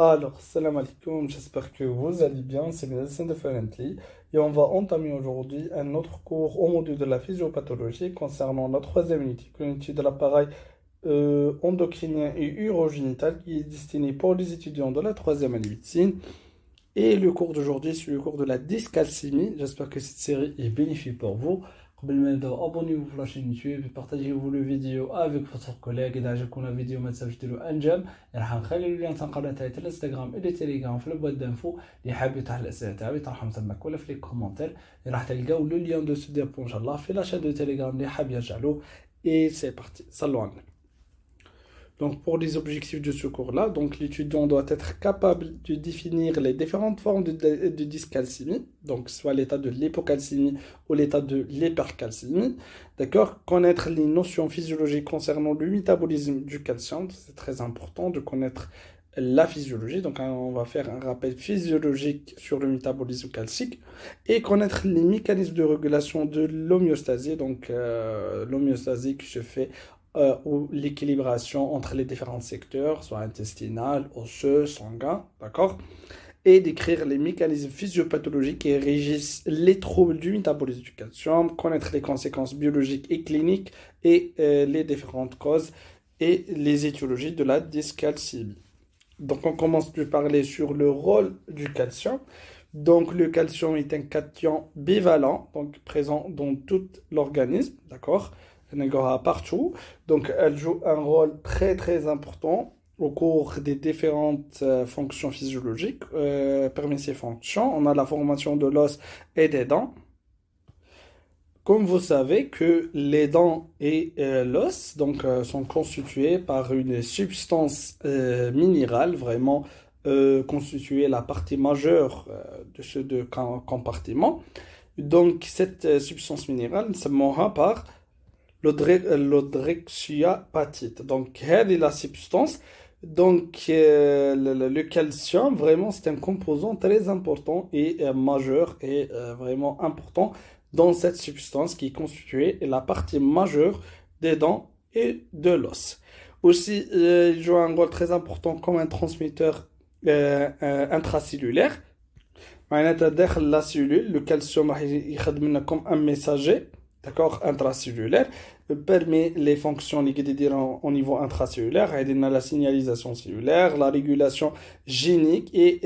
Alors, salam alaikum, j'espère que vous allez bien, c'est Médecin de Ferently et on va entamer aujourd'hui un autre cours au module de la physiopathologie concernant la troisième unité, une étude de l'appareil endocrinien et urogénital qui est destiné pour les étudiants de la troisième année médecine. Et le cours d'aujourd'hui, c'est le cours de la dyscalcémie. J'espère que cette série est bénéfique pour vous. Abonnez-vous à la chaîne YouTube, partagez-vous la vidéo avec votre collègue. Et d'ailleurs, la vidéo, mettez un j'aime. Et on le lien de l'Instagram et de Telegram dans la boîte d'infos. Les حابب الأسئلة تاعي ترحم تمك ولا في les commentaires. Et راح تلقاو le lien de ce diapo inchallah في la chaîne de Telegram اللي حاب يرجعلو. Et c'est parti. Salut. Donc, pour les objectifs de ce cours-là, donc l'étudiant doit être capable de définir les différentes formes de dyscalcémie, donc soit l'état de l'hypocalcémie ou l'état de l'hypercalcémie. D'accord? Connaître les notions physiologiques concernant le métabolisme du calcium, c'est très important de connaître la physiologie. Donc, on va faire un rappel physiologique sur le métabolisme calcique et connaître les mécanismes de régulation de l'homéostasie, donc l'homéostasie qui se fait ou l'équilibration entre les différents secteurs, soit intestinal, osseux, sanguin, d'accord? Et décrire les mécanismes physiopathologiques qui régissent les troubles du métabolisme du calcium, connaître les conséquences biologiques et cliniques et les différentes causes et les étiologies de la dyscalcémie. Donc on commence par parler sur le rôle du calcium. Donc le calcium est un cation bivalent, donc présent dans tout l'organisme, d'accord? Partout. Donc, elle joue un rôle très très important au cours des différentes fonctions physiologiques. Parmi ces fonctions, on a la formation de l'os et des dents. Comme vous savez que les dents et l'os sont constitués par une substance minérale vraiment constituée la partie majeure de ces deux compartiments. Donc, cette substance minérale se mourra par l'odrexia-apatite. Donc, elle est la substance. Donc, le calcium, vraiment, c'est un composant très important et majeur et vraiment important dans cette substance qui est constituée la partie majeure des dents et de l'os. Aussi, il joue un rôle très important comme un transmetteur intracellulaire. داخل la cellule, le calcium يخدم comme un messager, d'accord, intracellulaire, permet les fonctions au niveau intracellulaire, la signalisation cellulaire, la régulation génique et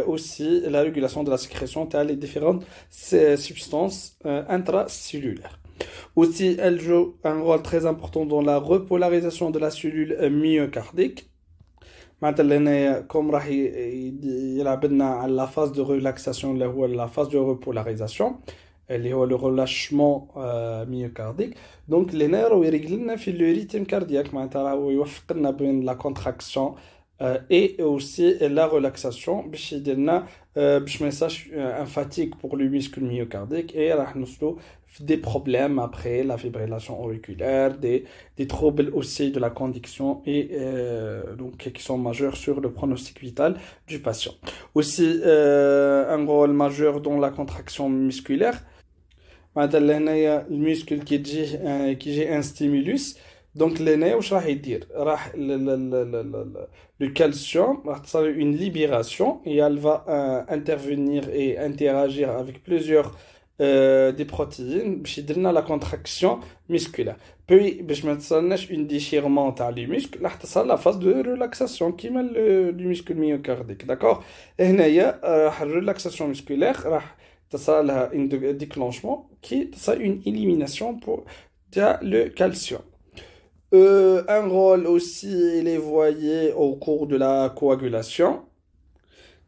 aussi la régulation de la sécrétion des différentes substances intracellulaires. Aussi, elle joue un rôle très important dans la repolarisation de la cellule myocardique. معناتها comme راح يلعب لنا على la phase de relaxation اللي هو la phase de repolarisation اللي هو le relâchement myocardique. Donc les nerfs يريقل لنا في le rythme cardiaque معناتها راهو يوفق لنا بين la contraction et aussi la relaxation باش يدير لنا باش ما يصيرش un fatigue pour le muscle myocardique et راح نوصلوا des problèmes après la fibrillation auriculaire, des troubles aussi de la conduction et donc qui sont majeurs sur le pronostic vital du patient. Aussi un rôle majeur dans la contraction musculaire. مثلا هنايا الميسكل كي يجي ان ستيمولوس دونك لهنايا واش راح يدير راح le calcium راح تصير une libération et elle va intervenir et interagir avec plusieurs des protéines باش يدير لنا la contraction musculaire. Puis باش ما تصيرناش une déchirement تاع les muscles راح تصير la phase de relaxation كيما du muscle myocardique, d'accord. هنايا راح relaxation musculaire راح تصير لها un déclenchement qui تصير une élimination pour le calcium. Un rôle aussi il est voyé au cours de la coagulation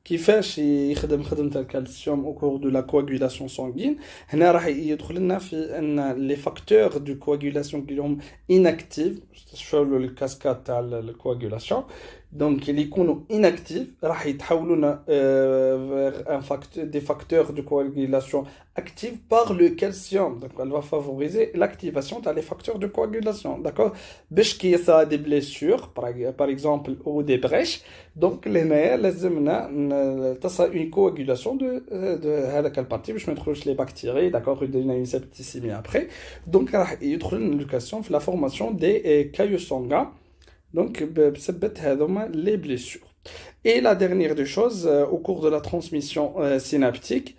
كيفاش يخدم خدمة الكالسيوم au cours de la coagulation sanguine. هنا راح يدخل لنا في ان les facteurs de coagulation qui sont inactifs شوفوا الكاسكاد تاع الكواغولاسيون donc اللي يكونوا inactifs راح يتحولوا لنا vers des facteurs de coagulation actifs par le calcium. Donc elle va favoriser l'activation des facteurs de coagulation, d'accord, باش كي يصير des blessures par exemple ou des brèches. Donc لهنايا لازمنا تصير une coagulation de هذاك البارتي باش ما يدخلوش les bactéries, d'accord, يديرنا une septicémie après. Donc راح يدخل لنا le calcium في la formation des caillots sanguins. Donc بسبب هذوما les blessures. Et la dernière des choses, au cours de la transmission synaptique,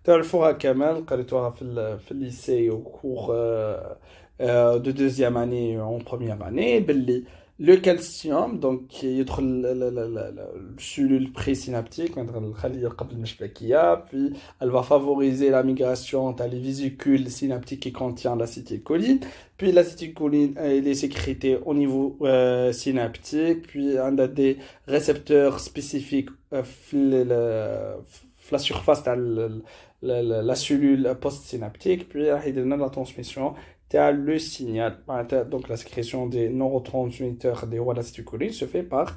تعرفوها كمال قريتوها في الليسي au cours de deuxième année en première année باللي le calcium donc يدخل الcellule présynaptique يعني الخلية قبل المشبكية puis elle va favoriser la migration dans les vésicules synaptiques qui contient l'acétylcholine puis l'acétylcholine elle est sécrétée au niveau synaptique puis on a des récepteurs spécifiques في la surface de la cellule postsynaptique puis il y a la transmission le signal donc la sécrétion des neurotransmetteurs des l'acétylcholine se fait par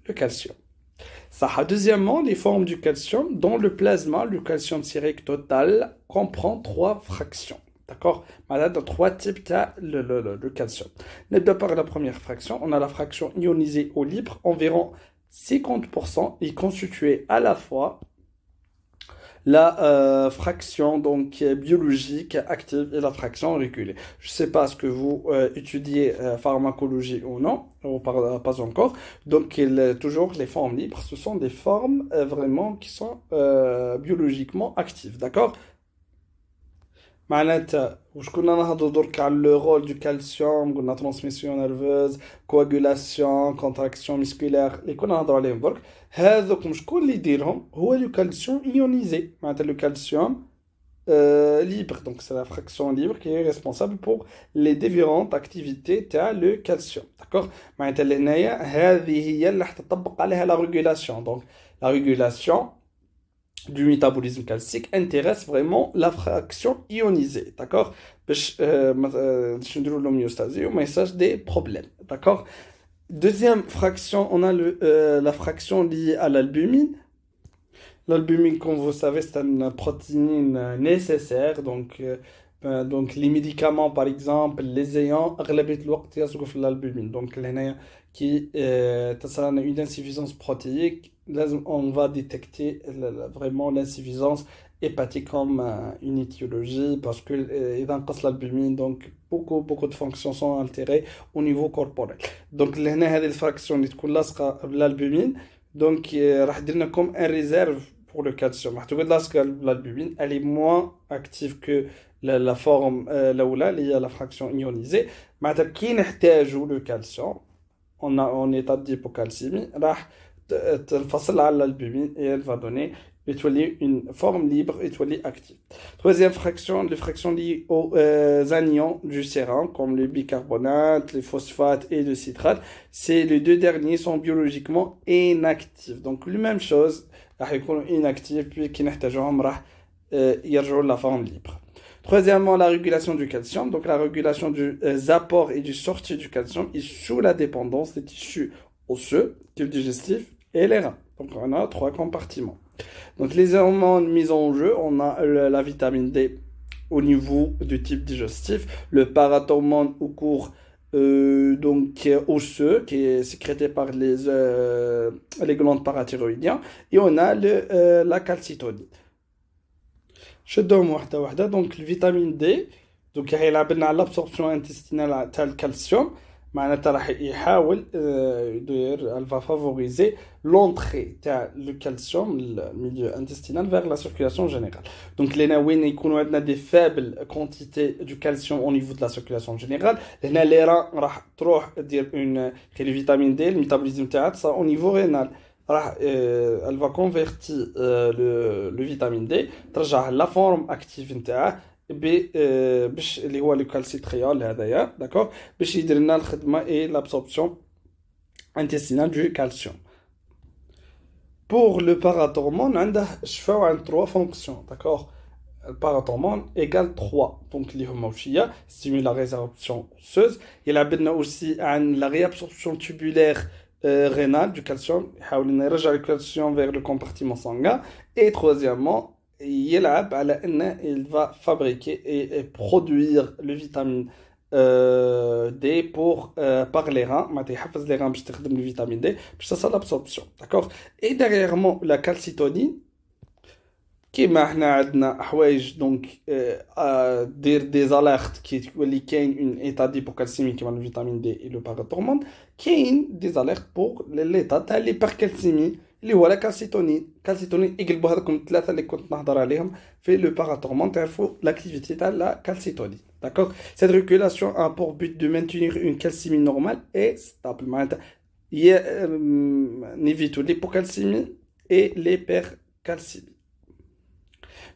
le calcium. Ça, deuxièmement, les formes du calcium dans le plasma, le calcium sérique total comprend 3 fractions. D'accord? Dans 3 types le calcium. D'abord par la première fraction, on a la fraction ionisée au libre, environ 50% est constituée à la fois la fraction donc biologique active et la fraction régulée. Je ne sais pas ce que vous étudiez pharmacologie ou non, ou pas encore. Donc toujours les formes libres, ce sont des formes vraiment qui sont biologiquement actives, d'accord? معناتها واش كنا نهضروا درك على لو رول دو كالسيوم قلنا ترانسميسيون نيرفوز كواغولاسيون كونتراكسيون ميسكولير اللي كنا نهضروا عليهم درك هذوك شكون اللي يديرهم هو لو كالسيوم ايونيزي معناتها لو كالسيوم libre donc c'est la fraction libre qui est responsable pour les différentes activités تاع le calcium d'accord معناتها لهنايا هذه هي اللي راح تطبق عليها la régulation donc la régulation du métabolisme calcique intéresse vraiment la fraction ionisée, d'accord? Message des problèmes, d'accord? Deuxième fraction, on a la fraction liée à l'albumine. L'albumine, comme vous savez, c'est une protéine nécessaire, donc les médicaments, par exemple, les ayants, l'albumine. Donc, qui a une insuffisance protéique, on va détecter vraiment l'insuffisance hépatique comme une étiologie parce que l'albumine, donc beaucoup de fonctions sont altérées au niveau corporel. Donc, la fraction de l'albumine, donc, comme un réserve pour le calcium. L'albumine, elle est moins active que la forme la fraction ionisée. Mais qui n'extérieur le calcium en état d'hypocalcémie, تنفصل على l'albumine et elle va donner une forme libre étoilée active. Troisième fraction, les fractions liées aux anions du sérum, comme le bicarbonate, les phosphates et le citrate. Les deux derniers sont biologiquement inactifs. Donc, la même chose, ils sont inactifs, puis qui n'extérieur يرجعوا la forme libre. Troisièmement, la régulation du calcium. Donc, la régulation du apport et du sortie du calcium est sous la dépendance des tissus osseux, tubes digestifs et les reins. Donc, on a 3 compartiments. Donc, les hormones mises en jeu, on a la vitamine D au niveau du type digestif, le parathormone au cours donc osseux qui est sécrété par les glandes parathyroïdiennes et on a la calcitonin. Je donne واحدة donc le vitamine D donc يلعب لنا على l'absorption intestinale تاع الكالسيوم معناتها راح يحاول يدير elle va favoriser l'entrée تاع le calcium le milieu intestinal vers la circulation générale donc لهنا وين يكونوا عندنا des faibles quantités du calcium au niveau de la circulation générale لهنا les reins راح تروح دير une le vitamine D le métabolisme تاعها ça au niveau rénal elle va convertir le vitamine D ترجع la forme active نتاعه باش اللي هو le calcitriol هذايا d'accord باش يدير لنا الخدمه et l'absorption intestinale du calcium. Pour le parathormone عنده شفاو عن 3 fonctions d'accord. Le parathormone égale 3 donc اللي هما واش هي stimule la résorption osseuse يلعب لنا aussi عن la réabsorption tubulaire rénale du calcium يحاول يرجع le calcium vers le compartiment sanguin et troisièmement يلعب على أنه il va fabriquer et produire le vitamine D pour par les reins معناتها يحفز les reins باش تخدم le vitamine D باش تصل l'absorption d'accord et derrière la calcitonin كيما احنا عندنا حوايج دونك دير دي زاليرت كي تولي كاين اون ايتا ديبوكالسيمي كيما الفيتامين دي اي لو باراثورمون كاين دي زاليرت بور ليتا تاع ليبركالسيمي اللي هو لا كالسيتونين يقلبوا هذوكم الثلاثه اللي كنت نهضر عليهم في لو باراثورمون تعرفوا لاكتيفيتي تاع لا كالسيتونين. D'accord? Cette régulation a pour but de maintenir une calcémie normale et stable. On évite l'hypocalcémie et l'hypercalcémie.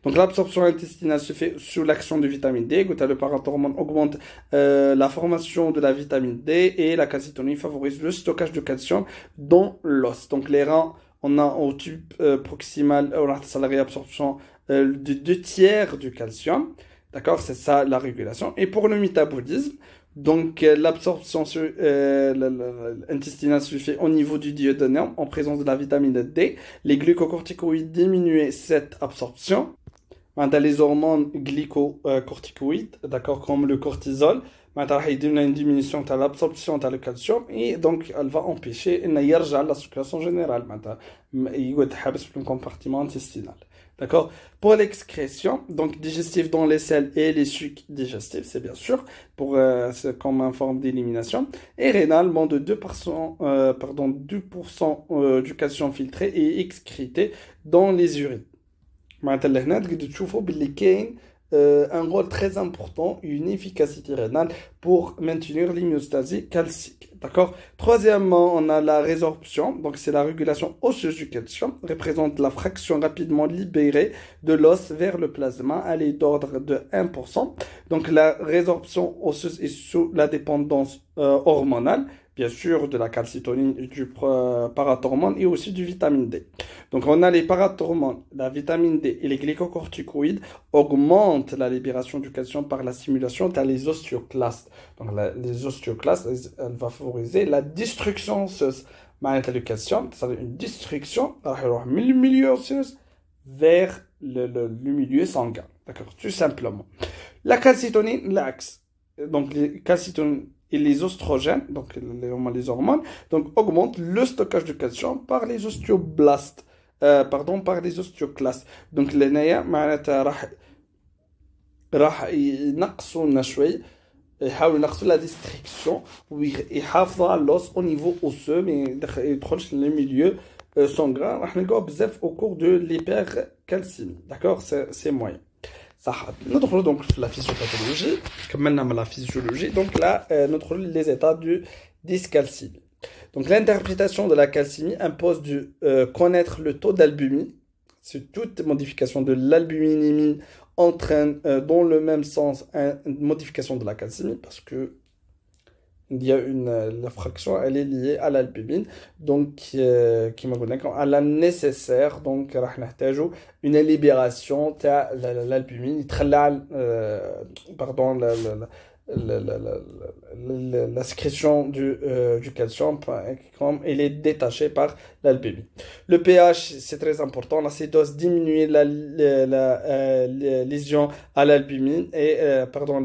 Donc l'absorption intestinale se fait sous l'action de vitamine D. Le parathormone augmente la formation de la vitamine D et la calcitonine favorise le stockage de calcium dans l'os. Donc les reins, on a au tube proximal, on a la réabsorption de 2/3 du calcium. D'accord, c'est ça la régulation. Et pour le métabolisme, donc l'absorption intestinale se fait au niveau du duodénum en présence de la vitamine D. Les glucocorticoïdes diminuent cette absorption. Dans les hormones glycocorticoïdes, d'accord, comme le cortisol, il y a une diminution de l'absorption de calcium et donc elle va empêcher la circulation générale. Il y a le compartiment intestinal. D'accord? Pour l'excrétion, donc digestive dans les selles et les sucs digestifs, c'est bien sûr, c'est comme une forme d'élimination. Et rénal, moins de 2% du calcium filtré et excrété dans les urines. معناتها هنا تقدروا تشوفوا باللي كاين un rôle très important, une efficacité rénale pour maintenir l'homéostasie calcique. D'accord? Troisièmement, on a la résorption. Donc, c'est la régulation osseuse du calcium. Représente la fraction rapidement libérée de l'os vers le plasma. Elle est d'ordre de 1%. Donc, la résorption osseuse est sous la dépendance hormonale. Bien sûr, de la calcitonine, du parathormone et aussi du vitamine D. Donc, on a les parathormones, la vitamine D et les glycocorticoïdes augmentent la libération du calcium par la stimulation de les ostéoclastes. Donc, les ostéoclastes, elle va favoriser la destruction osseuse. Le calcium, c'est une destruction du milieu osseux vers le milieu sanguin. D'accord? Tout simplement. La calcitonine, l'axe. Donc, les calcitonines et les oestrogènes, donc les hormones, donc augmentent le stockage de calcium par les ostéoblastes, par les ostéoclastes. Donc les نيا معناتها راح ينقصوا لنا شوي يحاولوا ينقصوا la destruction ويحافظوا على l'os au niveau osseux mais يدخلش le milieu sanguin راح نلقاو بزاف au cours de l'hypercalcémie. D'accord, c'est moyen. Notre donc la physiopathologie, comme maintenant la physiologie, donc là notre les états du dyscalcémie. Donc l'interprétation de la calcémie impose de connaître le taux d'albumine. C'est toute modification de l'albuminémie entraîne dans le même sens une modification de la calcémie parce que il y a la fraction, elle est liée à l'albumine, donc qui m'a donné à la nécessaire, donc une libération de l'albumine, pardon, la sécrétion du calcium, comme elle est détachée par l'albumine. Le pH, c'est très important. L'acétose diminue la liaison à l'albumine et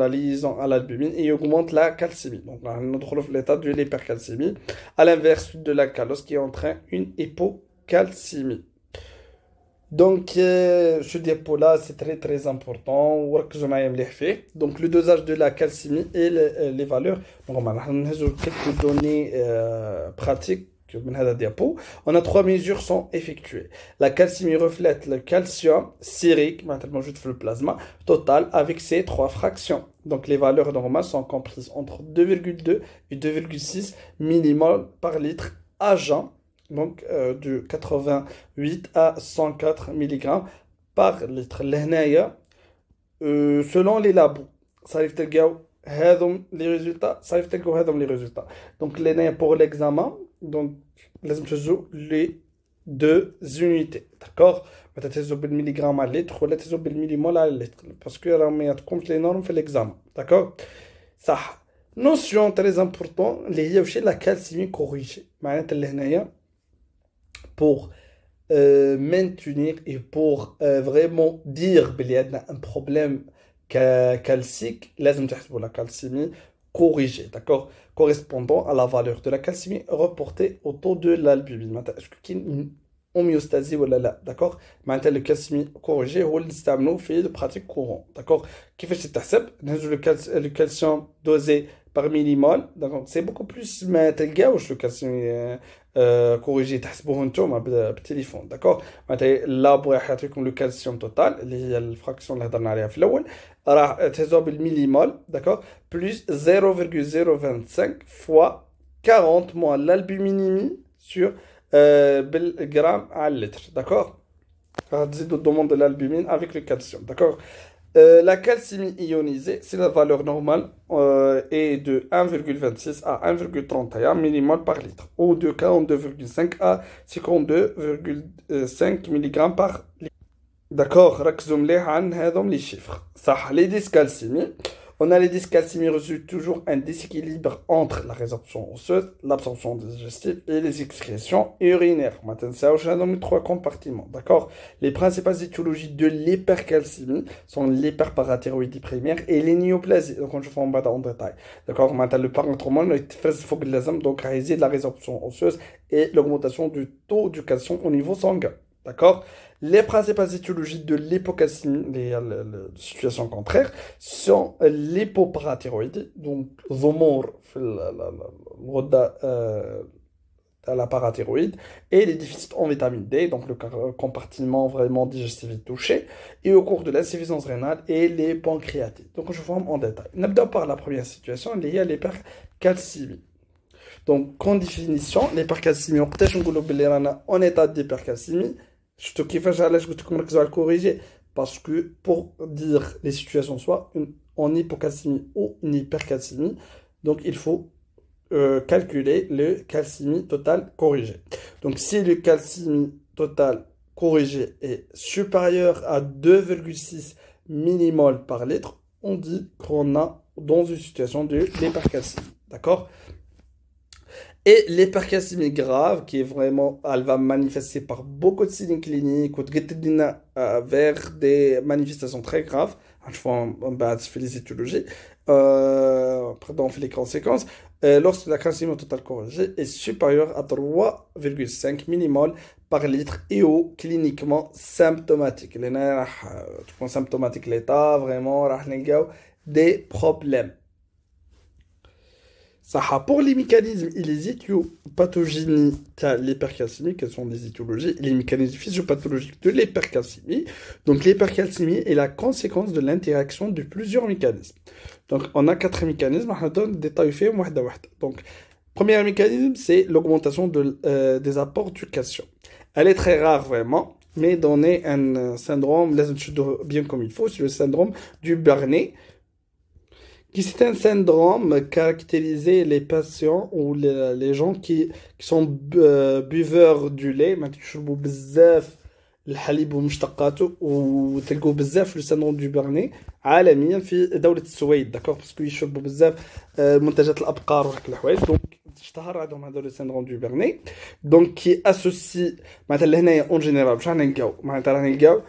la liaison à l'albumine et augmente la calcémie. Donc, on retrouve l'état de l'hypercalcémie, à l'inverse de la calose qui entraîne une hypocalcémie. Donc, ce diapo-là, c'est très très important. Donc, le dosage de la calcémie et les valeurs. Donc, on a quelques données pratiques. On a 3 mesures sont effectuées. La calcémie reflète le calcium sérique, maintenant juste le plasma, total avec ses 3 fractions. Donc les valeurs normales sont comprises entre 2,2 et 2,6 millimoles par litre à jeun. Donc de 88 à 104 mg par litre. Selon les labos, ça arrive les résultats. Donc pour l'examen, donc les 2 unités. D'accord? Peut-être milligrammes à litre ou les millimol à litre. Parce que les normes fait l'examen. D'accord? Ça. Notion très importante, la calcémie corrigée. Pour maintenir et pour vraiment dire qu'il y a un problème calcique, لازم تحسبوا la calcémie corrigée, d'accord, correspondant à la valeur de la calcémie reportée au taux de l'albumine. Est-ce qu'il y a une homéostasie ou là, d'accord? Maintenant, le calcium corrigé, هو اللي نستعملوه في pratique courant, d'accord? كيفاش تتحسب؟ نهزو le calcium dosé par millimol, donc c'est beaucoup plus ما تلقاوش le calcium corrigé تحسبوه نتوما بالتليفون, d'accord? معناتها اللاب راح يعطيكم le calcium total اللي هي الفراكسيون اللي هضرنا عليها في الاول, راح تهزوها بالميليمول, d'accord? Plus 0,025 fois 40 moins l'albuminémie sur بالgramme à litre, d'accord? On demande de l'albumine avec le calcium, d'accord? La calcémie ionisée, c'est la valeur normale est de 1,26 à 1,31 millimol par litre ou de 42,5 à 52,5 mg par litre. D'accord, ركزوا مليح عن هذوم les chiffres. صح, les dyscalcémies. On a les dyscalcémies résultent toujours un déséquilibre entre la résorption osseuse, l'absorption digestive et les excrétions urinaires. Maintenant, ça les trois compartiments, d'accord? Les principales étiologies de l'hypercalcémie sont l'hyperparathyroïdie primaire et les néoplasies. Donc, on va en bas en détail. D'accord? Maintenant, le parent hormone, donc, réaliser de la résorption osseuse et l'augmentation du taux du calcium au niveau sanguin. D'accord? Les principales étiologies de l'hypocalcémie, les situations contraires, sont l'hypoparathyroïdie, donc ضمور في الغدة à la parathyroïde, et les déficits en vitamine D, donc le compartiment vraiment digestif est touché, et au cours de l'insuffisance rénale et les pancréatites. Donc je forme en détail. نبدأ par la première situation, liée à l'hypercalcémie. Donc, en définition, l'hypercalcémie, en état d'hypercalcémie, je كيفاش علاش قلت لكم ركزوا على الكوريجي parce que pour dire les situations soit en hypocalcémie ou une hypercalcémie, donc il faut calculer le calcémie total corrigé. Donc si le calcémie total corrigé est supérieur à 2,6 millimol par litre, on dit qu'on a dans une situation de l'hypercalcémie. D'accord? Et l'hypercalcémie grave, qui est vraiment, elle va manifester par beaucoup de signes cliniques, ou vers des manifestations très graves. On va faire les étiologies, on fait les conséquences. Lorsque la calcémie totale corrigée est supérieure à 3,5 millimol par litre et ou cliniquement symptomatique. Les symptomatique l'état, vraiment, des problèmes. Pour les mécanismes et les étiopathogénies de l'hypercalcémie, quelles sont les étiologies et les mécanismes physiopathologiques de l'hypercalcémie? Donc l'hypercalcémie est la conséquence de l'interaction de plusieurs mécanismes. Donc on a 4 mécanismes, on donne des détails faits un à un. Donc premier mécanisme, c'est l'augmentation des apports du calcium. Elle est très rare vraiment, mais donner un syndrome, bien comme il faut, c'est le syndrome du Barnet, qui c'est un syndrome caractérisé les patients ou les gens qui sont buveurs du lait, ما تشربوا بزاف الحليب ومشتقاته وتلقوا بزاف le syndrome du Barnet عالميا في دولة السويد, d'accord, parce qu'ils يشربوا بزاف منتجات الابقار وهاك الحوايج, donc اشتهر عندهم هذا le syndrome du Barnet, donc qui associe معناتها لهنايا en général باش نلقاو معناتها راح نلقاو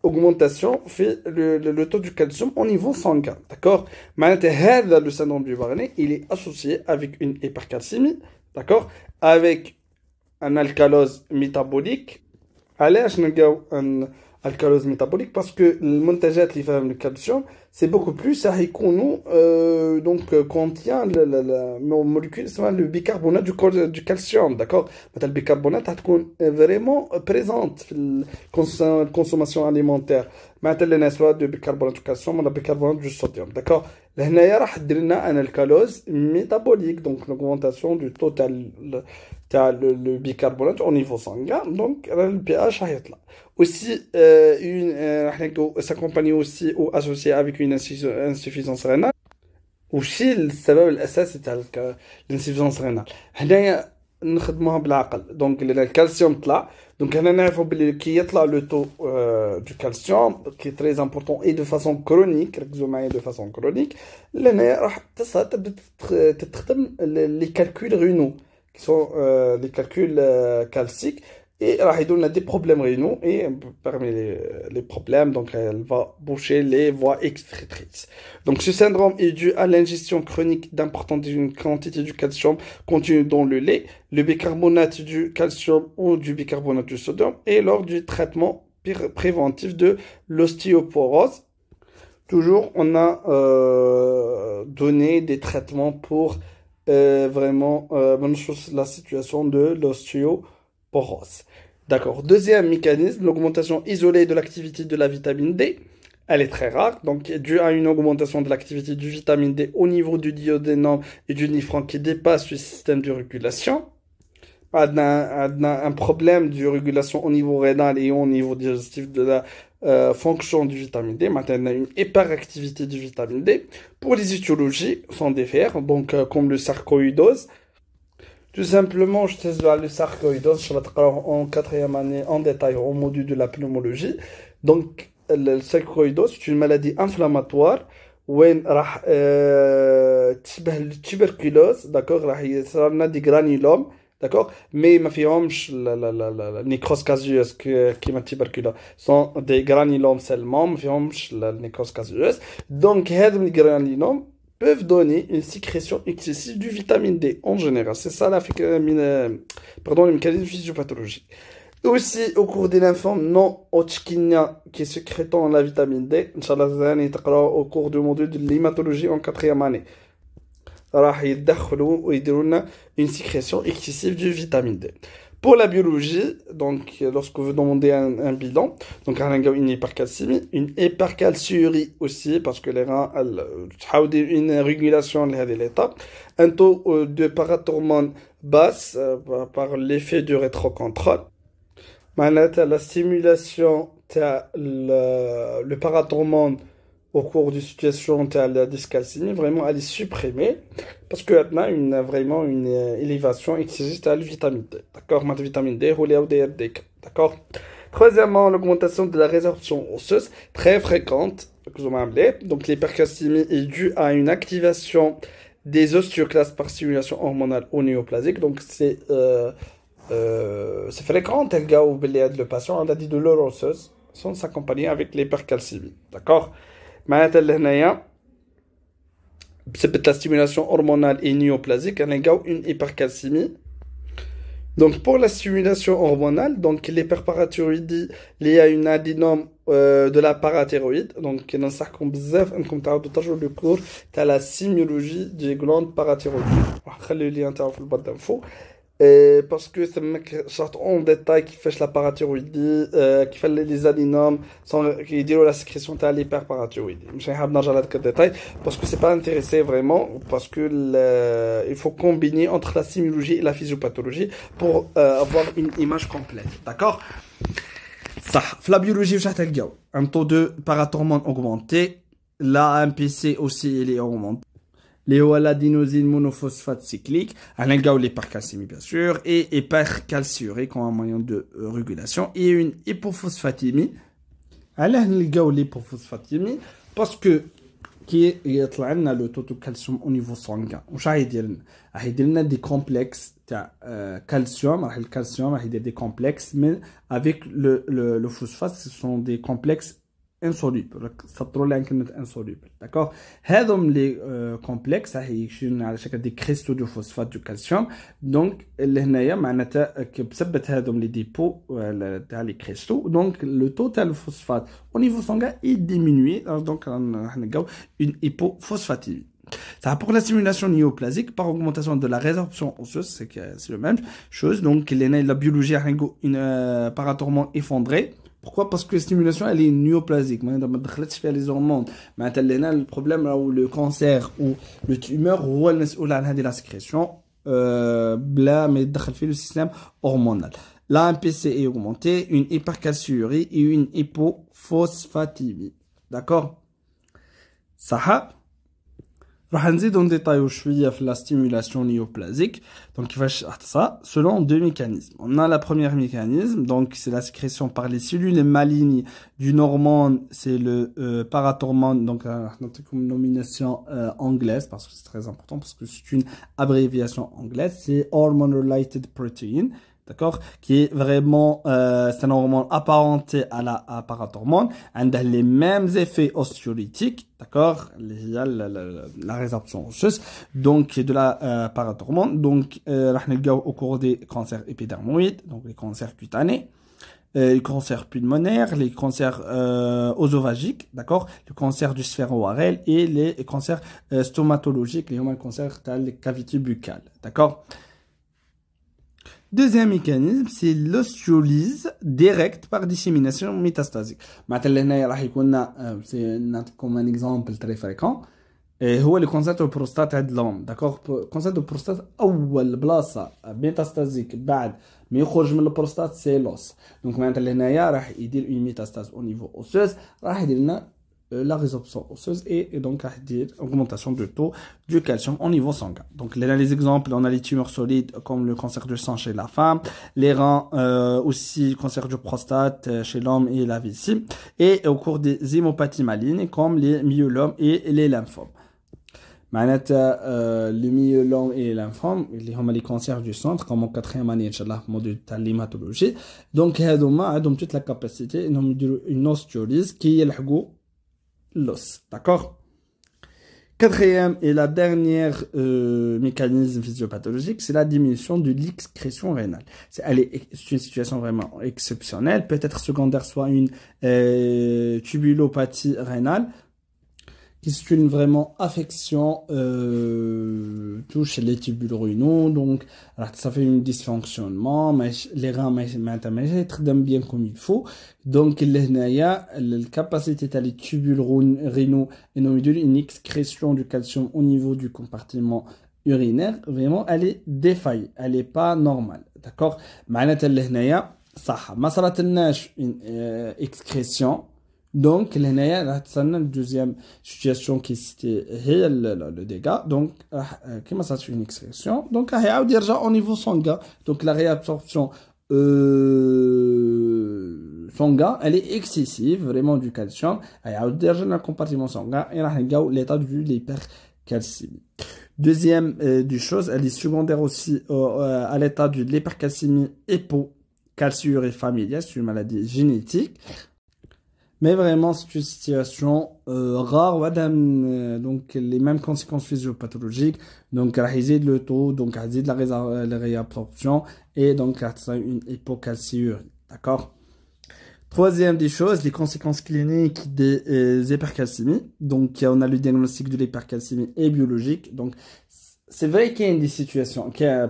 augmentation fait le taux du calcium au niveau sanguin, d'accord? Maintenant, le syndrome du Barnet, il est associé avec une hypercalcémie, d'accord? Avec un alcalose métabolique. Allez, je un alcalose métabolique parce que le montaget qui fait le calcium, c'est beaucoup plus ça donc contient la molécule, le bicarbonate du calcium, d'accord? Le bicarbonate est vraiment présente dans la consommation alimentaire. Maintenant, soit de bicarbonate du calcium ou de bicarbonate du sodium, d'accord? Là, il y a un alcalose métabolique, donc l'augmentation du total le bicarbonate au niveau sanguin, donc le pH est là. Aussi, s'accompagner aussi ou associé avec une insuffisance rénale. Aussi, le سبب الأساسي تاع l'insuffisance rénale. هنا نخدموها بالعقل. Donc le calcium طلع. Donc هنا نعرفوا بلي كي يطلع le taux du calcium qui est très important et de façon chronique, ركزوا معايا de façon chronique. لهنا راح تبدا تخدم les calculs rénaux qui sont les calculs calciques et elle donne des problèmes rénaux et parmi les problèmes, donc elle va boucher les voies excrétrices. Donc ce syndrome est dû à l'ingestion chronique d'importantes quantités du calcium contenu dans le lait, le bicarbonate du calcium ou du bicarbonate du sodium et lors du traitement préventif de l'ostéoporose. Toujours, on a donné des traitements pour vraiment la situation de l'ostéoporose. D'accord. Deuxième mécanisme, l'augmentation isolée de l'activité de la vitamine D. Elle est très rare, donc due à une augmentation de l'activité du vitamine D au niveau du duodénum et du nifron qui dépasse le système de régulation. On a un problème de régulation au niveau rénal et au niveau digestif de la fonction du vitamine D. Maintenant, on a une hyperactivité du vitamine D. Pour les étiologies, sont défaire, donc comme le sarcoïdose. Tout simplement, je teste le sarcoïdose, je vais te en quatrième année en détail au module de la pneumologie. Donc, le sarcoïdose, c'est une maladie inflammatoire où tuberculose, d'accord, il y a des granulomes. D'accord, mais ما فيهمش la nécrose caseuse qui m'a tuberculose sont des granulomes seulement ما فيهمش la nécrose caseuse. Donc هذم les granulomes peuvent donner une sécrétion excessive du vitamine D en général. C'est ça le mécanisme physiopathologique. Aussi, au cours des lymphomes non Hodgkiniens qui sécrètent la vitamine D, Inch'Allah, au cours du module de l'hématologie en quatrième année. Une sécrétion excessive du vitamine D. Pour la biologie, donc lorsque vous demandez un bilan, donc on a une hypercalcémie, une hypercalciurie aussi parce que les reins une régulation de l'étape, un taux de parathormone basse par l'effet du rétrocontrôle. La stimulation le parathormone au cours d'une situation de la dyscalcémie, vraiment, elle est supprimée parce qu'on a vraiment une élévation excessive de la vitamine D. D'accord, ma vitamine D, roulée au DRD. D'accord. Troisièmement, l'augmentation de la résorption osseuse, très fréquente. Donc, l'hypercalcémie est due à une activation des ostéoclastes par stimulation hormonale ou néoplasique. Donc, c'est fréquent, le patient a des douleurs osseuses sont accompagnées avec l'hypercalcémie. D'accord. معناتها لهنايا بسبب la stimulation hormonale et néoplasique on a une hypercalcémie. Donc pour la stimulation hormonale, donc l'hyperparathyroïdie liée à une adénome de la parathyroïde, donc ننصحكم بزاف انكم تعاودوا ترجعوا le cours تاع la sémiologie des glandes parathyroïdiennes. خلي لي نتاعو في البرد d'info. Parce que ça me sorte en détail qui fait la parathyroïdie, qui fait les adénomes, qui dit la sécrétion de l'hyperparathyroïdie. Je vais vous donner quelques détails parce que c'est pas intéressé vraiment, parce que il faut combiner entre la sémiologie et la physiopathologie pour avoir une image complète. D'accord? Ça, la biologie, un taux de parathormone augmenté, la MPC aussi, il est augmenté. L'adénosine monophosphate cyclique, l'hypercalcémie bien sûr, et hypercalciurie comme un moyen de régulation, et une hypophosphatémie. L'hypophosphatémie, parce que qui est le taux de calcium au niveau sanguin. Il y a des complexes de calcium, il y a des complexes, mais avec le phosphate, ce sont des complexes insoluble insoluble. D'accord. Les complexes des cristaux de phosphate du calcium. Donc les dépôts les cristaux, donc le total phosphate au niveau sanguin est diminué, donc on a une hypophosphatémie. Ça pour la stimulation néoplasique par augmentation de la résorption osseuse, c'est la même chose. Donc la biologie a une parathormone effondré. Pourquoi? Parce que la stimulation elle est néoplasique. Les hormones. Le problème où le cancer ou le tumeur ou la sécrétion mais le système hormonal. La MPC est augmentée, une hypercalciurie et une hypophosphatémie. D'accord? Ça. راح نزيدو نديطايو شويه في la stimulation néoplasique. Donc كيفاش ça selon deux mécanismes. On a la première mécanisme, donc c'est la sécrétion par les cellules malignes d'une hormone, c'est le parathormone. Donc une nomination anglaise parce que c'est très important, parce que c'est une abréviation anglaise, c'est hormone related protein. d'accord, qui est vraiment, c'est un hormone apparenté à la parathormone, a les mêmes effets ostéolytiques, d'accord, la résorption osseuse, donc de la parathormone, donc, au cours des cancers épidermoïdes, donc les cancers cutanés, les cancers pulmonaires, les cancers œsophagiques, d'accord, le cancer du sphéro-ovarien et les cancers stomatologiques, les cancers des cavités buccales, d'accord. Deuxième mécanisme, c'est l'ostéolyse directe par dissémination métastasique. C'est comme un exemple très fréquent. هو le cancer de prostate de l'homme, d'accord. cancer de prostate أول بلاصة métastasique بعد ما يخرج من البروستات c'est l'os. donc معناتها لهنايا راح يدير une métastase au niveau osseuse, راح يدير لنا la résorption osseuse et donc راح يدير augmentation du taux du calcium au niveau sanguin. Donc les exemples, on a les tumeurs solides comme le cancer du sang chez la femme, les reins, aussi le cancer du prostate chez l'homme et la vessie, et au cours des hémopathies malignes comme les myélomes et les lymphomes. معناتها le myélome et les lymphomes اللي هما les cancers du centre comme en 4e année inchallah module تاع l'hématologie. donc هذوما عندهم toute la capacité انهم يديروا une ostéolyse كي يلحقوا l'os, d'accord. Quatrième et la dernière mécanisme physiopathologique, c'est la diminution de l'excrétion rénale. C'est une situation vraiment exceptionnelle, peut-être secondaire, soit une tubulopathie rénale, qui c'est une vraiment affection touche les tubules rénaux, donc alors ça fait un dysfonctionnement, mais les reins travaillent bien comme il faut. donc la capacité des tubules rénaux et une excrétion du calcium au niveau du compartiment urinaire, vraiment elle est défaillée, elle est pas normale, d'accord. معناتها لهنايا صح ما صارت لناش une excrétion. Donc, la deuxième situation qui c'était le dégât. Donc, comment ça c'est une excrétion? Donc, déjà au niveau sanguin. Donc, la réabsorption sanguin, elle est excessive, vraiment du calcium. Déjà dans le compartiment sanguin et l'état de l'hypercalcémie. Deuxième du chose, elle est secondaire aussi à l'état de l'hypercalcémie hypocalciurie familiale, c'est une maladie génétique. Mais vraiment, c'est une situation rare, donc les mêmes conséquences physiopathologiques, donc réaliser le taux, donc réaliser de la réabsorption et donc une hypocalciurie, d'accord. Troisième des choses, les conséquences cliniques des hypercalcémies. Donc on a le diagnostic de l'hypercalcémie et biologique. Donc c'est vrai qu'il y a des situations, qu'il y a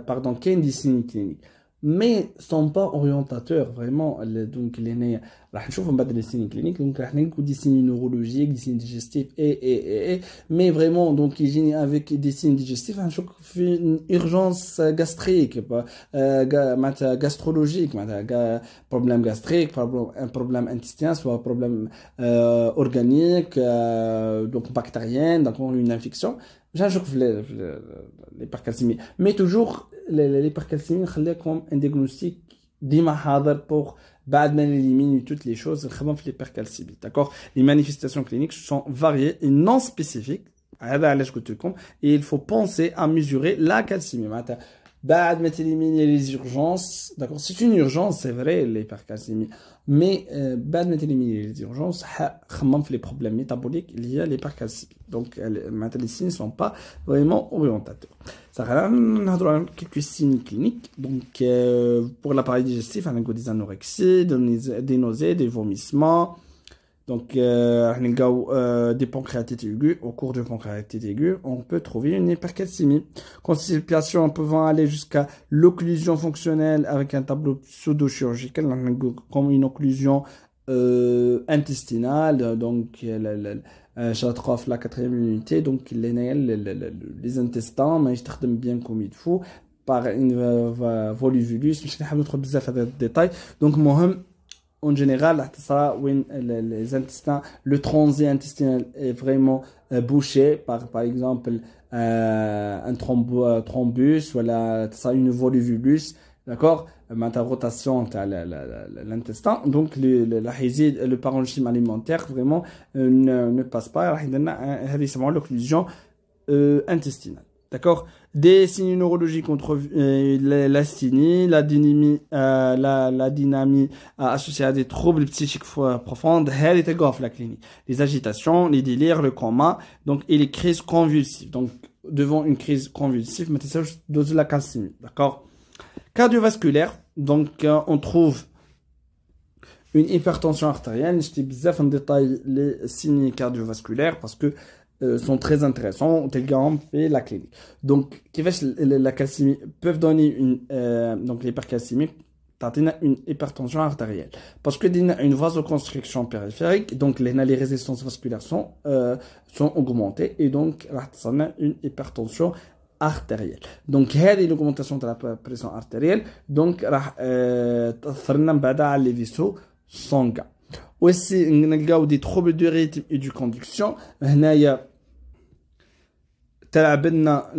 des signes cliniques, mais sont pas orientateurs vraiment. Donc les راح نشوفوا من بعد les signes cliniques, donc راح نلقوا des signes neurologiques, des signes digestifs et mais vraiment donc ils avec des signes digestifs هنشوف في une urgence gastrique, معناتها gastrologique, معناتها problème gastrique, un problème intestinal, soit problème organique, donc bactérien, donc une infection. j'نشوف l'hypercalcémie, mais toujours l'hypercalcémie نخليكم un diagnostic ديما حاضر pour بعد ما éliminer toutes les choses نخدم في l'hypercalcémie, d'accord. les manifestations cliniques sont variées et non spécifiques, هذا علاش قلت لكم, et il faut penser à mesurer la calcémie. معناتها بعد ما تيليميني les urgences, d'accord, c'est une urgence, c'est vrai l'hypercalcémie, mais بعد ما تيليميني les urgences خمم في les problèmes métaboliques liés à l'hypercalcémie. donc les signes ne sont pas vraiment orientateurs. Ça va quelques signes cliniques. donc pour l'appareil digestif on a des anorexies, des nausées, des vomissements. donc des pancréatites aiguës. Au cours de pancréatite aiguë, on peut trouver une hypercalcémie. Constipation pouvant aller jusqu'à l'occlusion fonctionnelle avec un tableau pseudo-chirurgical, comme une occlusion intestinale. donc j'attrape la 4e unité. donc les intestins mais يخدم bien comme il faut par une volivulus. مش نحب ندخل بزاف هذا الديتاي. donc مهم en général les intestins, le transit intestinal est vraiment bouché par exemple un thrombus ou une volivulus, d'accord. ma rotation de l'intestin, donc le parenchyme alimentaire vraiment ne passe pas. c'est vraiment l'occlusion intestinale, D'accord? Des signes neurologiques contre l'asthénie, la dynamie, la dynamie associée à des troubles psychiques profondes, la clinique. Les agitations, les délires, le coma, donc, et les crises convulsives. Donc, devant une crise convulsive, mettez ça dose de la calcémie. D'accord? Cardiovasculaire, donc, on trouve une hypertension artérielle. Je dis bizarre en détail les signes cardiovasculaires parce que sont très intéressants, tel qu'on fait la clinique. Donc, la calcémie peuvent donner donc l'hypercalcémie, une hypertension artérielle. Parce que une vasoconstriction périphérique, donc les résistances vasculaires sont augmentées et donc ça a une hypertension artérielle. Donc, l'augmentation de la pression artérielle, donc, les vaisseaux sanguins. Aussi, on a des troubles du rythme et du conduction. هنايا تلعبنا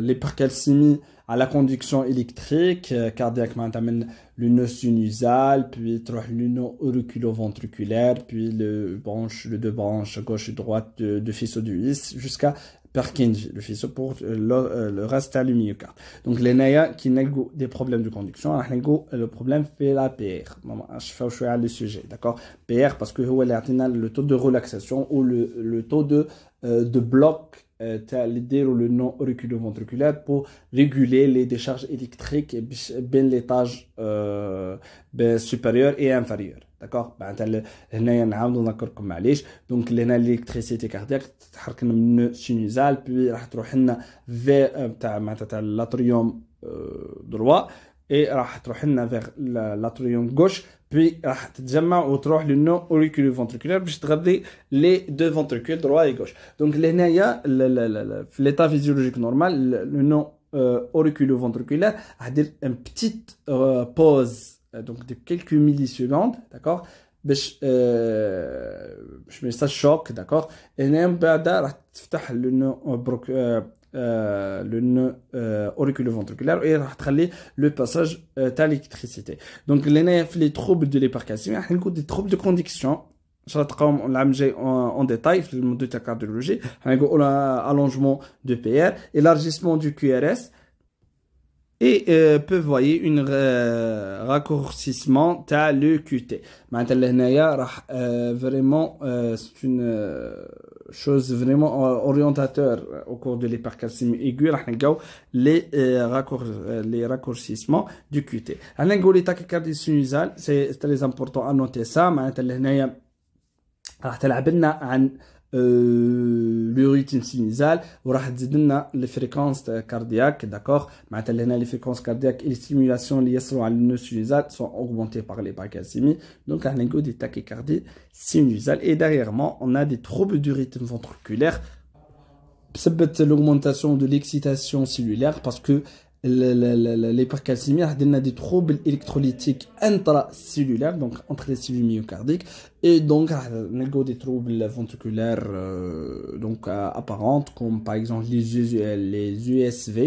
l'hypercalcémie à la conduction électrique cardiaque من le nœud sinusal, puis le nœud auriculo-ventriculaire, puis le deux branches gauche et droite de faisceau du His jusqu'à Purkinje, le faisceau pour le reste à le myocarde. Donc les naya qui n'ont des problèmes de conduction, le problème fait la PR. Je fais choix le sujet, d'accord? PR parce que le taux de relaxation ou le taux de bloc le non auriculo-ventriculaire pour réguler les décharges électriques et bien les tâches supérieures et inférieures. D'accord? Donc l'électricité cardiaque تتحرك من النœud sinusal puis راح تروح لنا vers l'atrium droit et راح تروح لنا vers l'atrium gauche puis راح تتجمع وتروح للنœud auriculo-ventriculaire باش تغذي les deux ventricules droit et gauche. Donc لهنايا في l'état physiologique normal le nœud auriculo-ventriculaire a une petite pause donc de quelques millisecondes, d'accord? باش ça choque, d'accord? Et même بعدا راح تفتح le nœud auriculo-ventriculaire et راح تخلي le passage تاع l'électricité. Donc les troubles de l'hypercalcémie راح نقول des troubles de conduction. Je vais تقاوم العام الجاي en détail في الموضوع تاع cardiologie. هنقول allongement de PR, élargissement du QRS. Et peut voyer une raccourcissement تاع le QT. معناتها هنايا راح vraiment c'est une chose vraiment orientateur au cours de l'hypercalcémie aiguë راح نلقاو les raccourcissements du QT. انا نقول لي tachycardie sinusale c'est très important à noter ça. معناتها هنايا راح تلعب لنا عن le rythme sinusal وراح تزيد لنا les fréquences cardiaques, d'accord? معناتها هنا les fréquences cardiaques et les stimulations اللي يصلوا على le nœud sinusal sont augmentées par l'hypercalcémie. Donc راح نلقاو des tachycardies sinusales et derrière on a des troubles du rythme ventriculaire بسبب l'augmentation de l'excitation cellulaire parce que l'hypercalcémie a des troubles électrolytiques intracellulaires, donc entre les cellules myocardiques, et donc des troubles ventriculaires donc apparentes, comme par exemple les USV,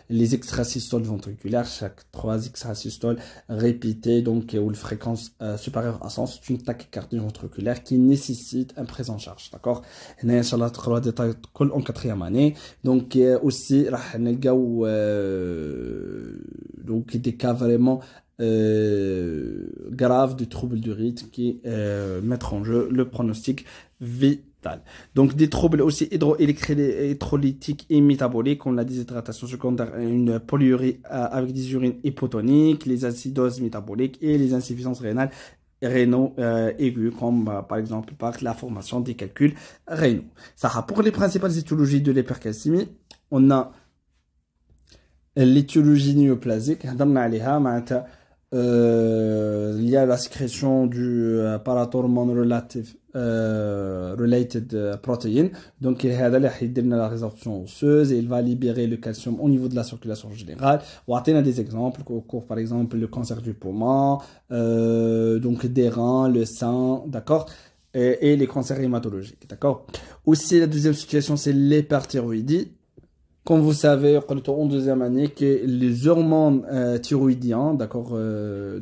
les extrasystoles ventriculaires, chaque 3 extrasystoles répétées, donc où la fréquence supérieure à 100, c'est une tachycardie ventriculaire qui nécessite une prise en charge, d'accord? Inch'Allah, تقرأوا détails en 4e année. Donc aussi راح نلقاو donc des cas vraiment graves de troubles du rythme qui mettent en jeu le pronostic vital. Donc des troubles aussi hydroélectrolytiques et métaboliques, comme la déshydratation secondaire, une polyurie avec des urines hypotoniques, les acidoses métaboliques et les insuffisances rénaux aigus, comme par exemple par la formation des calculs rénaux. Ça, pour les principales étiologies de l'hypercalcémie, on a l'étiologie néoplasique, il y a la sécrétion du parathormone related protein, donc il y a la résorption osseuse et il va libérer le calcium au niveau de la circulation générale. On a des exemples au cours, par exemple, le cancer du poumon, donc des reins, le sein, d'accord, et les cancers hématologiques, d'accord. Aussi, la deuxième situation, c'est l'hyperthyroïdie. Comme vous savez, en 2e année, que les hormones thyroïdiens, d'accord,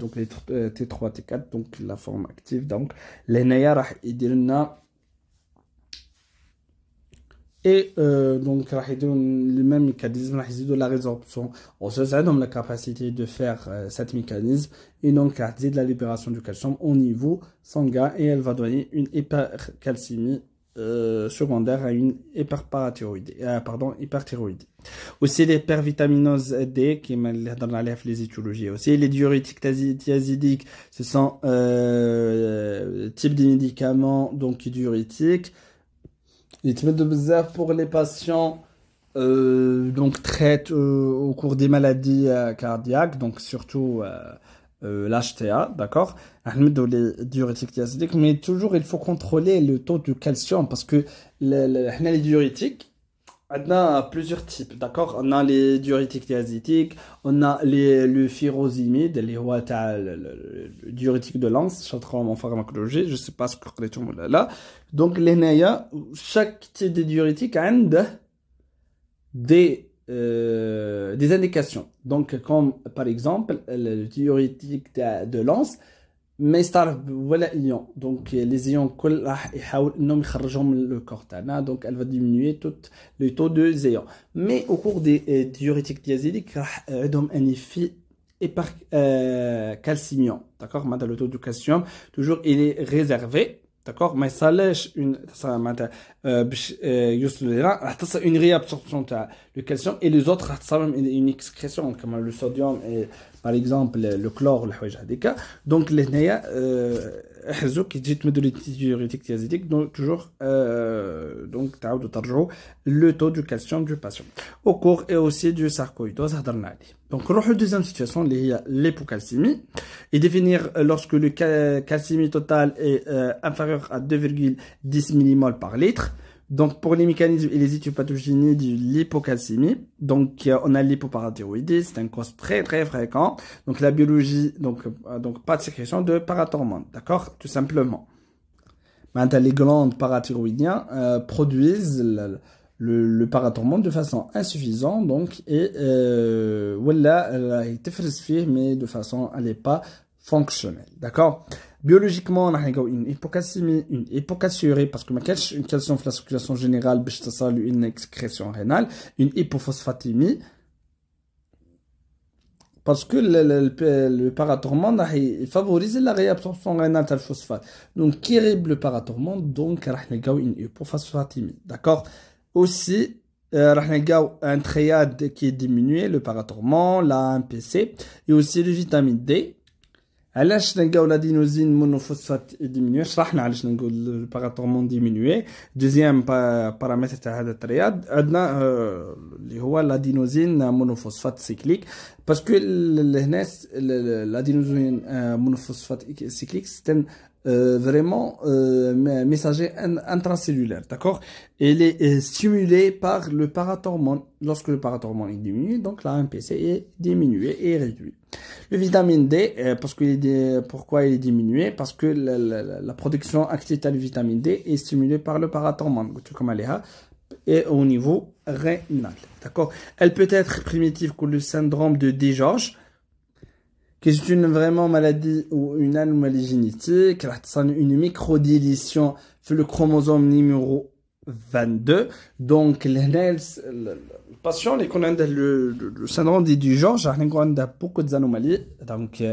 donc les T3, T4, donc la forme active, donc les NAIA, et donc le même mécanisme de la résorption osseuse donc la capacité de faire cet mécanisme et donc de la libération du calcium au niveau sanguin et elle va donner une hypercalcémie secondaire à une hyperthyroïdie. Aussi l'hypervitaminose D qui est dans les étiologies aussi les diurétiques thiazidiques ce sont type de médicaments donc diurétiques. Pour les patients donc traitent au cours des maladies cardiaques donc surtout l'HTA, d'accord, les diurétiques thiazidiques, mais toujours il faut contrôler le taux de calcium parce que les diurétiques, on a plusieurs types, d'accord, on a les diurétiques thiazidiques, on a le furosémide, le diurétique de Lens, chapitre en pharmacologie, je sais pas ce que c'est là. Donc les naya, chaque type de diurétique a des indications. Donc, comme par exemple, le diurétique de Lens, mais voilà ion. Donc, les ions, le corps. Donc, elle va diminuer tout le taux de ions. Mais au cours des diurétiques thiazidiques, il y a un effet hypercalcémiant. D'accord? Le taux de calcium, toujours, il est réservé. D'accord, mais ça lèche une réabsorption le calcium et les autres une excrétion comme le sodium et par exemple le chlore donc les néa qui dit de diurétique thiazidique donc toujours donc le taux de calcium du patient au cours et aussi du sarcoïdose. Donc la deuxième situation l'hypocalcémie et définir lorsque le calcémie totale est inférieur à 2,10 mmol par litre. Donc pour les mécanismes et les éthiopathogies de l'hypocalcémie, donc on a l'hypoparathyroïdie, c'est un cause très très fréquent. Donc la biologie, donc pas de sécrétion de parathormone, d'accord, tout simplement. Maintenant les glandes parathyroïdiennes produisent le parathormone de façon insuffisante, donc et voilà, elle a été fait mais de façon elle n'est pas fonctionnelle, d'accord. Biologiquement, on a une hypocalcémie, une hypocalciurie, parce que ma une calcium de la circulation générale, une excrétion rénale, une hypophosphatémie, parce que le parathormone il favorise la réabsorption rénale de phosphate. Donc, qui réduit le parathormone, donc, on a une hypophosphatémie, d'accord. Aussi, on a un triade qui est diminué, le parathormone, la MPC, et aussi le vitamine D. علاش نلقاو l'adénosine monophosphate diminué شرحنا علاش نقول الباراثورمون ديمينوي دوزيام بارامتر تاع هذا الترياد عندنا اللي هو l'adénosine monophosphate cyclique باسكو هنا l'adénosine monophosphate cyclique c'est vraiment messager intracellulaire, d'accord. Elle est stimulée par le parathormone. Lorsque le parathormone est diminué, donc la MPC est diminuée et réduite. Le vitamine D, pourquoi il est diminué? Parce que la production active de vitamine D est stimulée par le parathormone, et au niveau rénal, d'accord. Elle peut être primitive comme le syndrome de Digeorge, qui est une vraiment maladie ou une anomalie génétique, une microdélétion sur le chromosome numéro 22. Donc, le patient qui a le syndrome de Digeorge, il a beaucoup d'anomalies. Donc,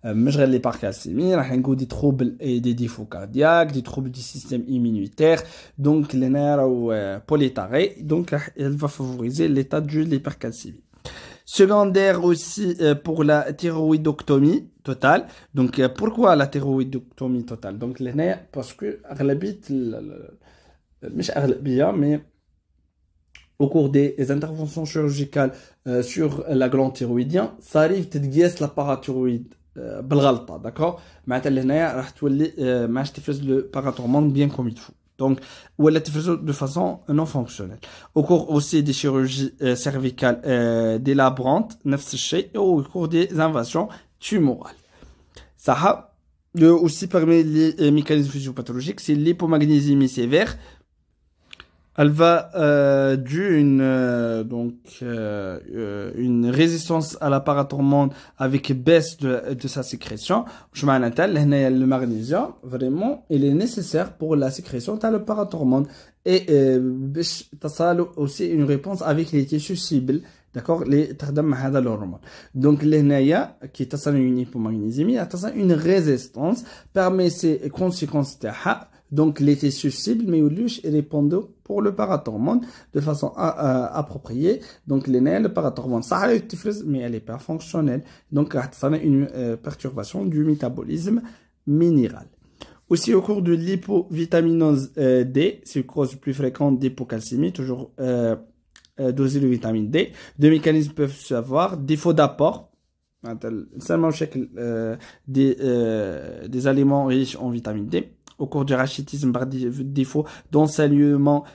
l'hypercalcémie, il a des troubles et des défauts cardiaques, des troubles du système immunitaire. Donc, les nerfs polytarés. Donc, elle va favoriser l'état de l'hypercalcémie. Secondaire aussi pour la thyroïdectomie totale. Donc, pourquoi la thyroïdectomie totale? Donc, parce que mais au cours des interventions chirurgicales sur la glande thyroïdienne, ça arrive de تتقيس la parathyroïde بالغلطة, d'accord. معناتها لهنايا راح تولي ما عادش تفرز le parathormone bien comme il faut. Donc, ou elle est de façon non fonctionnelle. Au cours aussi des chirurgies cervicales délabrantes, et au cours des invasions tumorales. Ça aussi parmi les mécanismes physiopathologiques, c'est l'hypomagnésémie sévère. Elle va une résistance à la parathormone avec baisse de sa sécrétion. Je m'attelle, le magnésium, vraiment, il est nécessaire pour la sécrétion de la parathormone. et باش تصالوا aussi une réponse avec les tissus cibles. D'accord, les تخدم مع هذا الهرمون. Donc لهنايا كي تصل une hypomagnésémie تصل une résistance parmi ces conséquences تاعها. Donc les tissus cibles mais يوليوش répondent pour le parathormone de façon appropriée. Donc le parathormone ça mais elle est pas fonctionnelle. Donc ça a une perturbation du métabolisme minéral. Aussi au cours de l'hypovitaminose D, c'est une cause plus fréquente d'hypocalcémie, toujours doser de vitamine D. Deux mécanismes peuvent savoir défaut d'apport, seulement des aliments riches en vitamine D. Au cours du rachitisme par défaut d'ensoleillement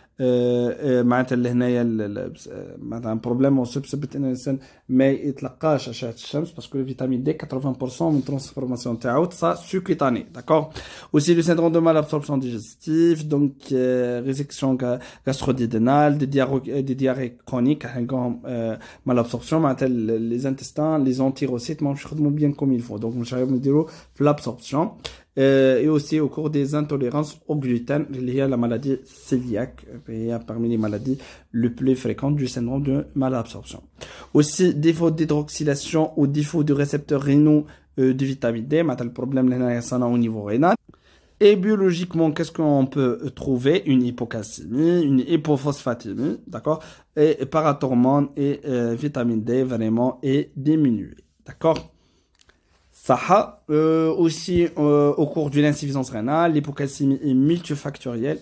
معناتها لهنايا معناتها un problème au سبسبة ان الانسان ما يتلقاش اشعة الشمس parce que le vitamine D 80% من transformation تاعو ça sous-cutanée. D'accord. Aussi le syndrome de malabsorption digestive, donc résection gastro-duodénale, des diarrhées chroniques malabsorption معناتها les intestins les entérocytes ما يخدموا bien comme il faut, donc مش عارف نديرو في l'absorption. Et aussi au cours des intolérances au gluten, il y a la maladie cœliaque, parmi les maladies les plus fréquentes du syndrome de malabsorption. Aussi défaut d'hydroxylation ou défaut de récepteurs rénaux de vitamine D, le problème là au niveau rénal. Et biologiquement, qu'est-ce qu'on peut trouver? Une hypocalcémie, une hypophosphatémie, d'accord? Et parathormone et vitamine D vraiment est diminuée, d'accord? Saha, aussi au cours d'une insuffisance rénale, l'hypocalcémie est multifactorielle,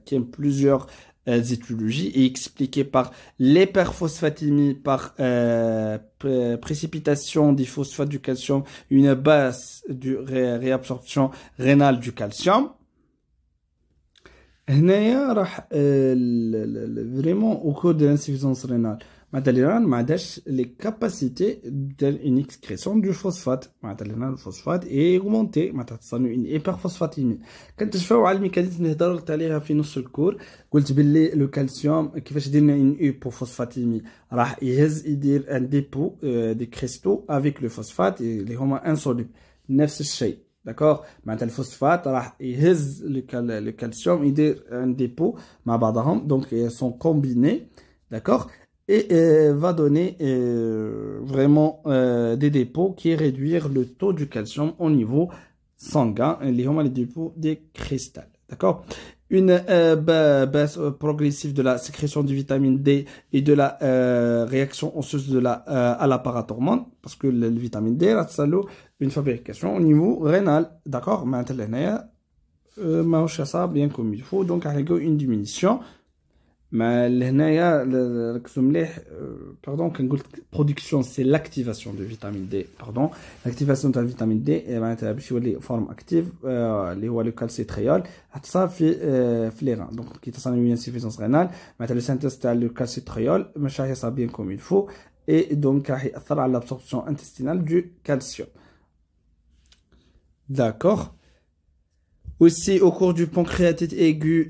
qui a plusieurs étiologies et expliquée par l'hyperphosphatémie, par précipitation des phosphates du calcium, une baisse de réabsorption rénale du calcium. هنايا راح vraiment au cours de l'insuffisance rénale معناتها ما عندهاش les capacités d'une excrétion du phosphate معناتها le phosphate est augmenté معناتها تصنع une hyperphosphatémie. كنتشفاو على الميكانيزم اللي هضرت عليها في نص الكور، قلت باللي لو كالسيوم كيفاش درنا une hypophosphatémie راح يدير un dépôt des cristaux avec le phosphate اللي هما insolubles. نفس الشيء d'accord. معناتها الفوسفات راح يهز le calcium يدير un dépôt مع بعضهم, donc ils sont combinés, d'accord, et va donner vraiment des dépôts qui réduire le taux du calcium au niveau sanguin, les dépôts des cristals, d'accord. Une baisse progressive de la sécrétion de vitamine D et de la réaction osseuse de à la parathormone, parce que le vitamine D a une fabrication au niveau rénal, d'accord. Maintenant, bien comme il faut, donc il y a une diminution. Mais pardon, quand on production, c'est l'activation de vitamine D. Pardon, l'activation de la vitamine D est forme active, le calcitriol, ça fait les reins. Donc, qui est une insuffisance rénale, le synthèse le calcitriol, mais ça bien comme il faut, et donc ça a l'absorption intestinale du calcium. D'accord. Aussi, au cours du pancréatite aigu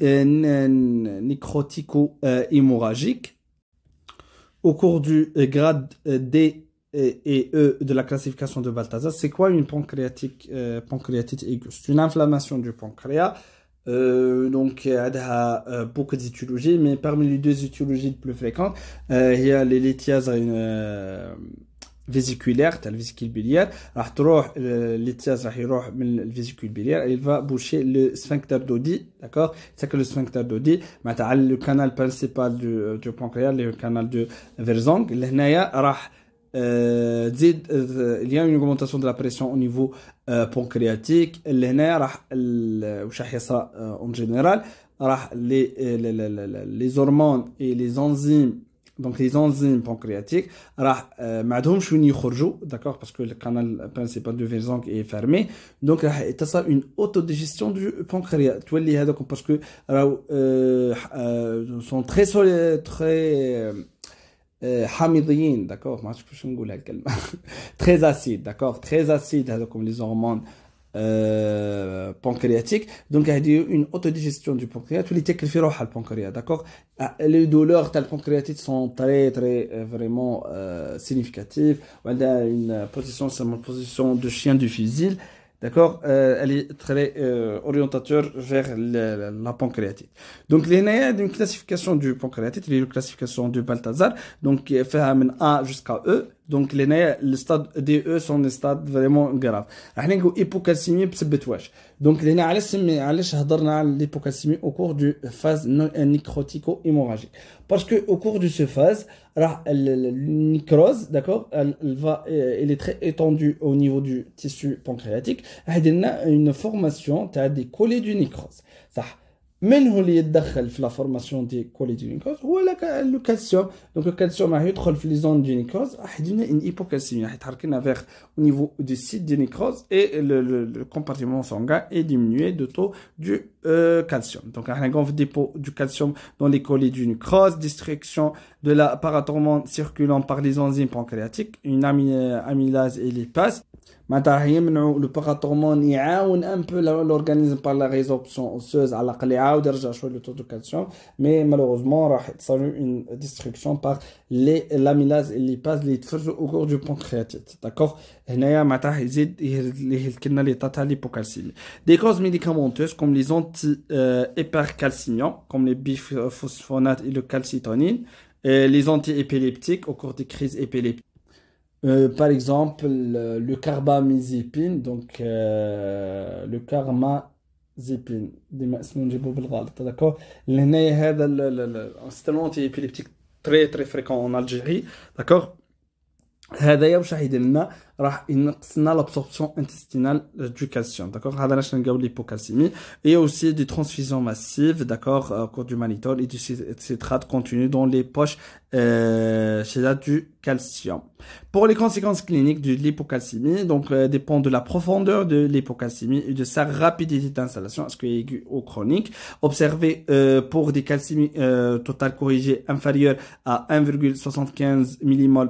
nécrotico-hémorragique, au cours du grade D et E de la classification de Balthazar, c'est quoi une pancréatite aiguë? C'est une inflammation du pancréas. Donc, il y a beaucoup d'étiologies, mais parmi les deux étiologies les plus fréquentes, il y a les lithiases vésiculaire, تاع الفيزيكول biliaire, راح تروح الاتياز راح يروح من الفيزيكول biliaire, il va boucher le sphincter d'Oddi, d'accord. C'est que le sphincter d'Oddi معناتها le canal principal du pancréas, le canal de Verzong. لهنايا راح تزيد il y a une augmentation de la pression au niveau pancréatique. لهنايا راح واش راح يصرى en général, راح les hormones et les enzymes, donc les enzymes pancréatiques راح ما عندهمش وين يخرجوا, d'accord, parce que le canal principal de Verzong est fermé, donc راح تصل une autodigestion du pancréas. تولي هذاك parce que sont très حامضيين, d'accord, ما عرفتش كيفاش نقولها الكلمه très acide, d'accord, très acide هذاكم les hormones pancréatique, donc il y a une autodigestion du pancréas, tous les تاكل في روحها البنكرياس, d'accord. Les douleurs تاع البنكرياتite sont très vraiment significatives. On a une position, c'est une position de chien de fusil, d'accord, elle est très orientateur vers la pancréatite. Donc, il y a une classification du pancréatite, il y a une classification du Balthazar, donc fait de A jusqu'à E. Donc, les stades DE sont des stades vraiment graves. احنا نقول hypocalcémie بسبب واش. Donc, علاش هضرنا على l'hypocalcémie au cours du phase nécrotico-hémorragique. Parce que au cours de ce phase, la nécrose, d'accord, elle est très étendue au niveau du tissu pancréatique. Elle a une formation, tu as des collets du nécrose. Ça. من هو اللي يتدخل في لا فورماسيون دي كولي دي نيكروز هو لو كالسيوم. دونك الكالسيوم راح يدخل في لي زون دي نيكروز راح يدينا ان هيبوكالسيميا راح يتحرك لنا فيغ au niveau du site de nécrose et le compartiment sanguin est diminué de taux du calcium. Donc on a un dépôt du calcium dans les collets du nécrose, destruction de la parathormone circulant par les enzymes pancréatiques, une amylase et lipase. معناتها يمنعوا لو باراثورمون يعاون ان بو لورغانيزم بار لا ريزوربسيون اوسوز على الاقل يعاود يرجع شويه لو تو دو كالسيوم مي مالوغوزمون راح تصير اون ديستركسيون بار لي لاميلاز اللي باز اللي يتفرزوا او كور دو بانكرياتيت داكوغ. هنايا معناتها يزيد يهلكنا لي تاع ليبوكالسيمي. دي كوز ميديكامونتوز كوم لي زونتي hypercalcimiants comme les biphosphonates et le calcitonin, les anti-épileptiques au cours des crises épileptiques. Par exemple, le carbamazépine, donc le carbamazépine, d'accord. C'est un anti-épileptique très très fréquent en Algérie, d'accord. هذا واش راح يدير لنا راح ينقص لنا l'absorption intestinale du calcium, d'accord. هذا علاش نلقاو l'hypocalcémie et aussi des transfusions massives, d'accord, au cours du mannitol et du citrate contenu dans les poches chez du calcium. Pour les conséquences cliniques de l'hypocalcémie, donc dépend de la profondeur de l'hypocalcémie et de sa rapidité d'installation, est-ce que aiguë ou chronique. Observé pour des calcémies totales corrigées inférieures à 1,75 mmol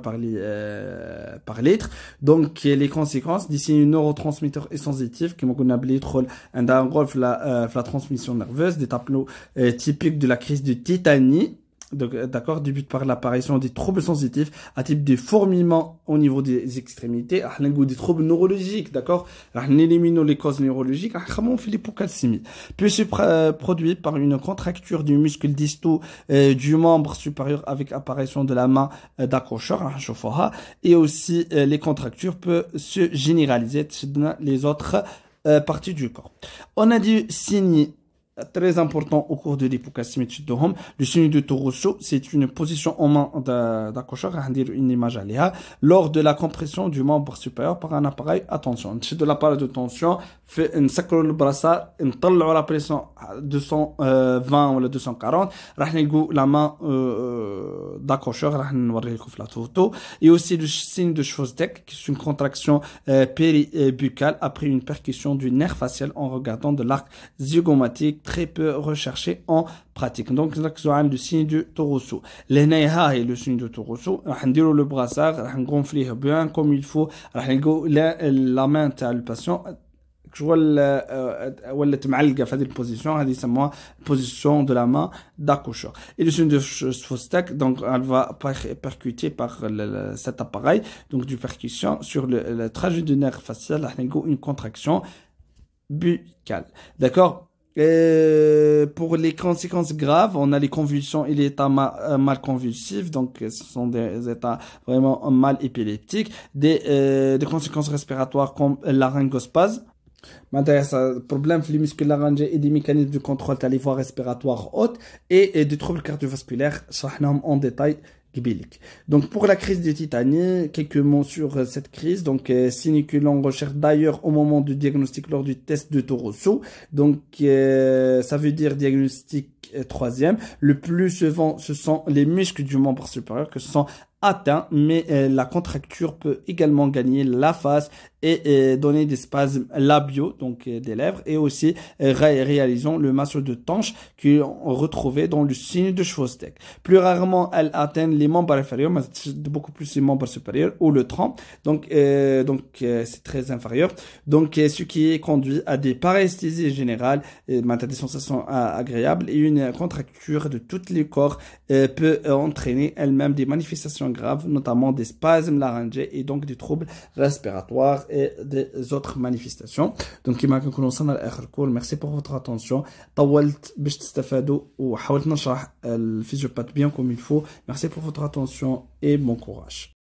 par litre. Donc les conséquences d'ici un neurotransmetteur est sensitif qui m'a appelé un golf la transmission nerveuse, des tableaux typiques de la crise de tétanie. D'accord, débute par l'apparition des troubles sensitifs à type de fourmillement au niveau des extrémités, des troubles neurologiques, d'accord, on élimine les causes neurologiques, on fait l'hypocalcémie, puis se produit par une contracture du muscle distal du membre supérieur avec apparition de la main d'accrocheur, et aussi les contractures peuvent se généraliser dans les autres parties du corps. On a dit signes très important au cours de l'hypocalcémie تشدهم. Le signe de Torosso, c'est une position en main d'accrocheur, on dire une image aléa, lors de la compression du membre supérieur par un appareil à tension. De l'appareil de tension, نسكروا البراسار نطلعوا la pression 220 ولا 240 راح نلقوا la main d'accrocheur راح نوريه لكم في la photo. Et aussi le signe de Chvostek, qui est une contraction péribuccale après une percussion du nerf facial en regardant de l'arc zygomatique très peu recherché en pratique. Donc le signe de Torosso. لهنايا est le signe de Torosso. راح نديروا le brassard, راح نغونفليه bien comme il faut, راح نلقوا la main تاع le patient ولات معلقه في هذه البوزيشن هذه يسموها position de la main d'accoucheur. Et le signe de Chvostek, donc elle va percuter par cet appareil, donc du percussion sur le trajet du nerf facial, راح نلقوا une contraction buccale. D'accord. Pour les conséquences graves, on a les convulsions et les états mal convulsifs, donc ce sont des états vraiment mal épileptiques, des conséquences respiratoires comme laryngospasme. Maintenant, problème في les muscles laryngés et des mécanismes de contrôle de la voie respiratoire haute et des troubles cardiovasculaires, شرحناهم en détail. Donc pour la crise de tétanie, quelques mots sur cette crise. Donc signe que l'on recherche d'ailleurs au moment du diagnostic lors du test de Torosso. Donc ça veut dire diagnostic troisième. Le plus souvent, ce sont les muscles du membre supérieur qui sont atteints, mais la contracture peut également gagner la face et donner des spasmes labiaux, donc des lèvres, et aussi réalisons le massage de Tanche qui est retrouvé dans le signe de Chvostek. Plus rarement, elle atteint les membres inférieurs, mais beaucoup plus les membres supérieurs ou le tronc, donc c'est très inférieur. Donc ce qui conduit à des paresthésies générales, des sensations agréables et une contracture de tous les corps peut entraîner elle-même des manifestations graves, notamment des spasmes laryngés et donc des troubles respiratoires et des autres manifestations. Donc, كما كنكونوا وصلنا لآخر كول. Merci pour votre attention. طولت باش تستفادوا وحاولت نشرح الفيزيوباث bien comme il faut. Merci pour votre attention et bon courage.